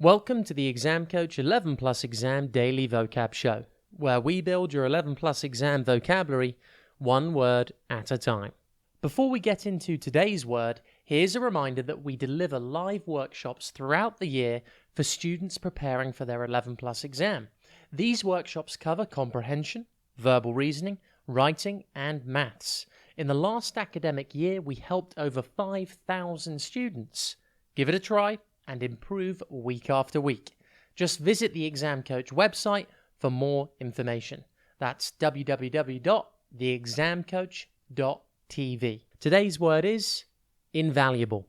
Welcome to the Exam Coach 11 Plus Exam Daily Vocab Show, where we build your 11 Plus exam vocabulary one word at a time. Before we get into today's word, here's a reminder that we deliver live workshops throughout the year for students preparing for their 11 Plus exam. These workshops cover comprehension, verbal reasoning, writing, and maths. In the last academic year, we helped over 5,000 students. Give it a try and improve week after week. Just visit the Exam Coach website for more information. That's www.theexamcoach.tv. Today's word is invaluable.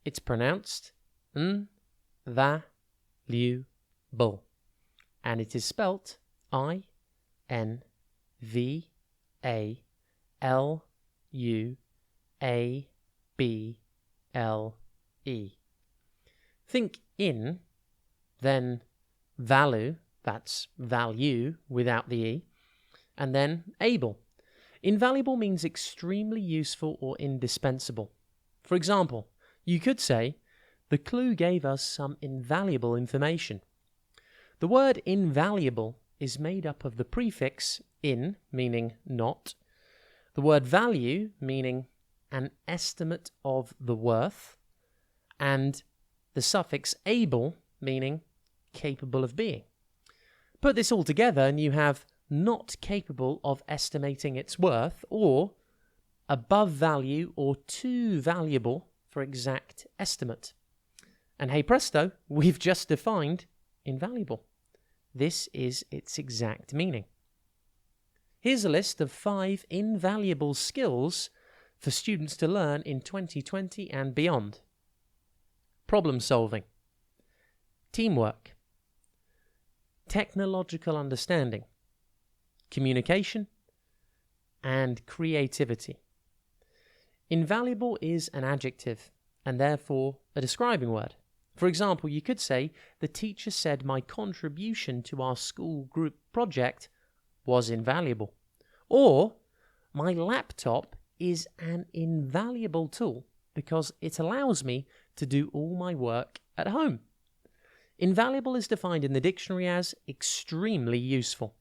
It's pronounced invaluable, and it is spelt INVALUABLE. Think in, then value, that's value without the E, and then able. Invaluable means extremely useful or indispensable. For example, you could say, the clue gave us some invaluable information. The word invaluable is made up of the prefix in, meaning not, the word value, meaning an estimate of the worth, and the suffix able, meaning capable of being. Put this all together and you have not capable of estimating its worth, or above value or too valuable for exact estimate. And hey presto, we've just defined invaluable. This is its exact meaning. Here's a list of 5 invaluable skills for students to learn in 2020 and beyond. Problem solving, teamwork, technological understanding, communication, and creativity. Invaluable is an adjective and therefore a describing word. For example, you could say, the teacher said my contribution to our school group project was invaluable. Or, my laptop is an invaluable tool because it allows me to do all my work at home. Invaluable is defined in the dictionary as extremely useful.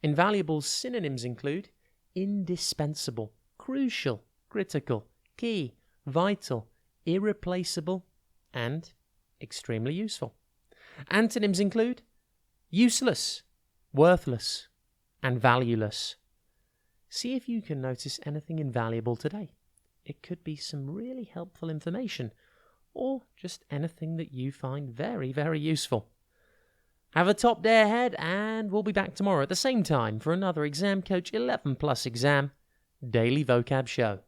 Invaluable synonyms include indispensable, crucial, critical, key, vital, irreplaceable, and extremely useful. Antonyms include useless, worthless, and valueless. See if you can notice anything invaluable today. It could be some really helpful information, or just anything that you find very, very useful. Have a top day ahead, and we'll be back tomorrow at the same time for another Exam Coach 11 Plus Exam Daily Vocab Show.